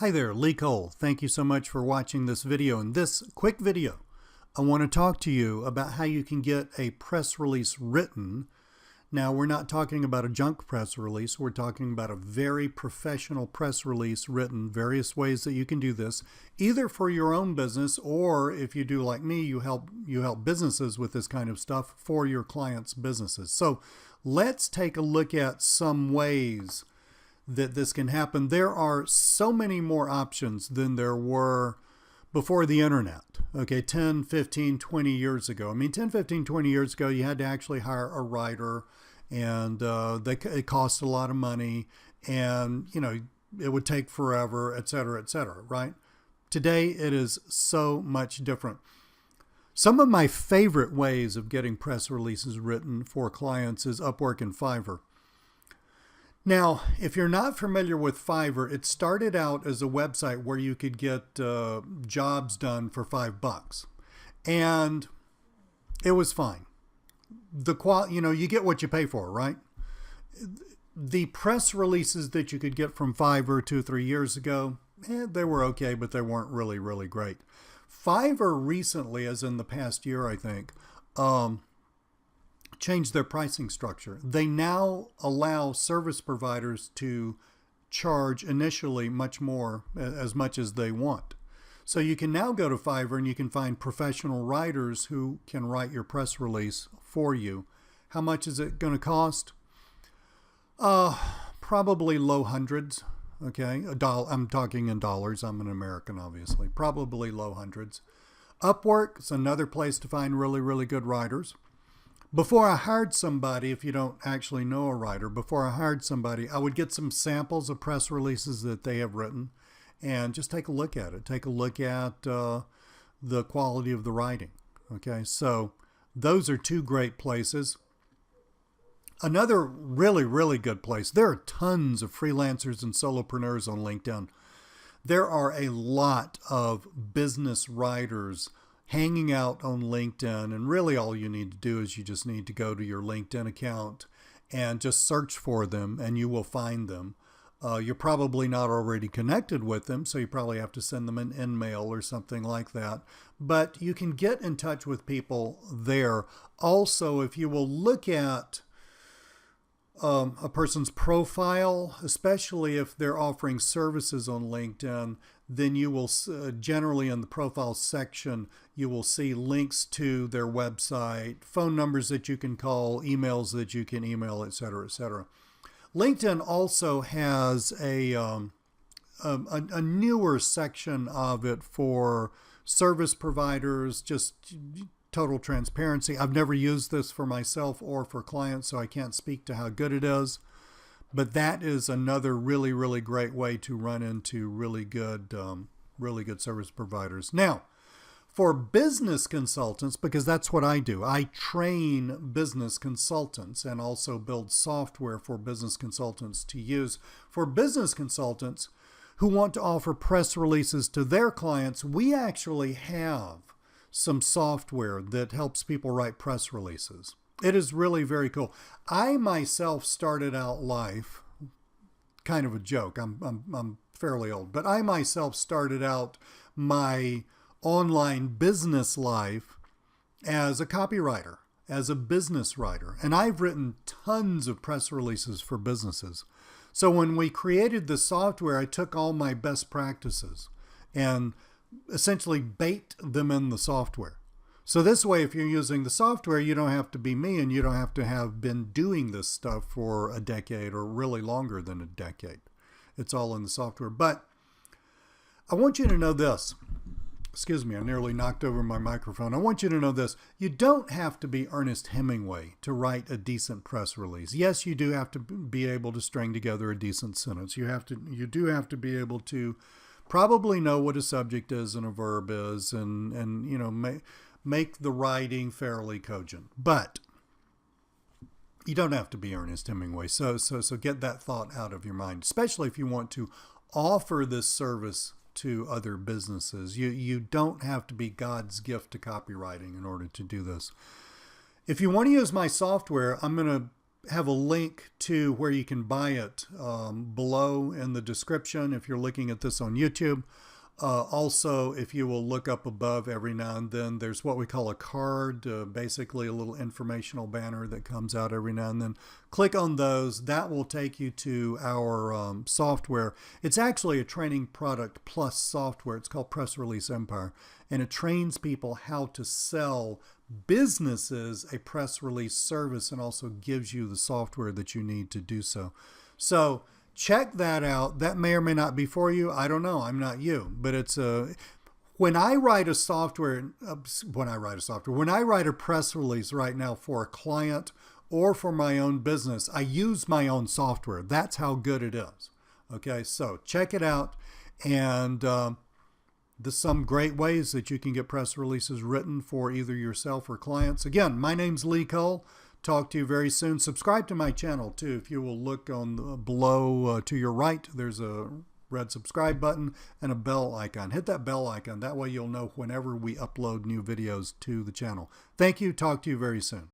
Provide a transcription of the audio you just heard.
Hi there, Lee Cole. Thank you so much for watching this video. In this quick video, I want to talk to you about how you can get a press release written. Now, we're not talking about a junk press release. We're talking about a very professional press release written, various ways that you can do this, either for your own business, or if you do like me, you help businesses with this kind of stuff for your clients' businesses. So let's take a look at some ways that this can happen. There are so many more options than there were before the internet, okay, 10, 15, 20 years ago. I mean, 10, 15, 20 years ago, you had to actually hire a writer, and it cost a lot of money, and, you know, it would take forever, et cetera, right? Today, it is so much different. Some of my favorite ways of getting press releases written for clients is Upwork and Fiverr. Now, if you're not familiar with Fiverr, it started out as a website where you could get jobs done for $5, and it was fine. You get what you pay for, right? The press releases that you could get from Fiverr 2 or 3 years ago, they were okay, but they weren't really, really great. Fiverr recently, as in the past year, I think, changed their pricing structure. They now allow service providers to charge initially as much as they want. So you can now go to Fiverr and you can find professional writers who can write your press release for you. How much is it going to cost? Probably low hundreds. Okay, I'm talking in dollars. I'm an American, obviously. Probably low hundreds. Upwork is another place to find really, really good writers. Before I hired somebody, if you don't actually know a writer, before I hired somebody, I would get some samples of press releases that they have written and just take a look at it. Take a look at the quality of the writing. Okay, so those are two great places. Another really, really good place, there are tons of freelancers and solopreneurs on LinkedIn. There are a lot of business writers hanging out on LinkedIn, and really all you need to do is you just need to go to your LinkedIn account and just search for them, and you will find them. You're probably not already connected with them, so you probably have to send them an email or something like that. But you can get in touch with people there. Also, if you will look at a person's profile, especially if they're offering services on LinkedIn, then you will generally in the profile section, you will see links to their website, phone numbers that you can call, emails that you can email, et cetera, et cetera. LinkedIn also has a newer section of it for service providers, just total transparency. I've never used this for myself or for clients, so I can't speak to how good it is. But that is another really, really great way to run into really good service providers. Now, for business consultants, because that's what I do, I train business consultants and also build software for business consultants to use. For business consultants who want to offer press releases to their clients, we actually have some software that helps people write press releases. It is really very cool. I myself started out life, kind of a joke, I'm fairly old, but I myself started out my online business life as a copywriter, as a business writer, and I've written tons of press releases for businesses. So when we created the software, I took all my best practices and essentially baked them in the software. So this way, if you're using the software, you don't have to be me, and you don't have to have been doing this stuff for a decade or really longer than a decade. It's all in the software. But I want you to know this. Excuse me, I nearly knocked over my microphone. I want you to know this. You don't have to be Ernest Hemingway to write a decent press release. Yes, you do have to be able to string together a decent sentence. You do have to be able to probably know what a subject is and a verb is, and you know, make the writing fairly cogent. But you don't have to be Ernest Hemingway. So get that thought out of your mind, especially if you want to offer this service to other businesses. You don't have to be God's gift to copywriting in order to do this. If you want to use my software, I'm going to have a link to where you can buy it below in the description if you're looking at this on YouTube. Also, if you will look up above every now and then, there's what we call a card, basically a little informational banner that comes out every now and then. Click on those. That will take you to our software. It's actually a training product plus software. It's called Press Release Empire, and it trains people how to sell businesses a press release service and also gives you the software that you need to do so. So check that out. That may or may not be for you. I don't know. I'm not you, but it's when I write a press release right now for a client or for my own business, I use my own software. That's how good it is. Okay, so check it out, and there's some great ways that you can get press releases written for either yourself or clients. Again, my name's Lee Cole. Talk to you very soon. Subscribe to my channel too. If you will look on below to your right, there's a red subscribe button and a bell icon. Hit that bell icon. That way you'll know whenever we upload new videos to the channel. Thank you. Talk to you very soon.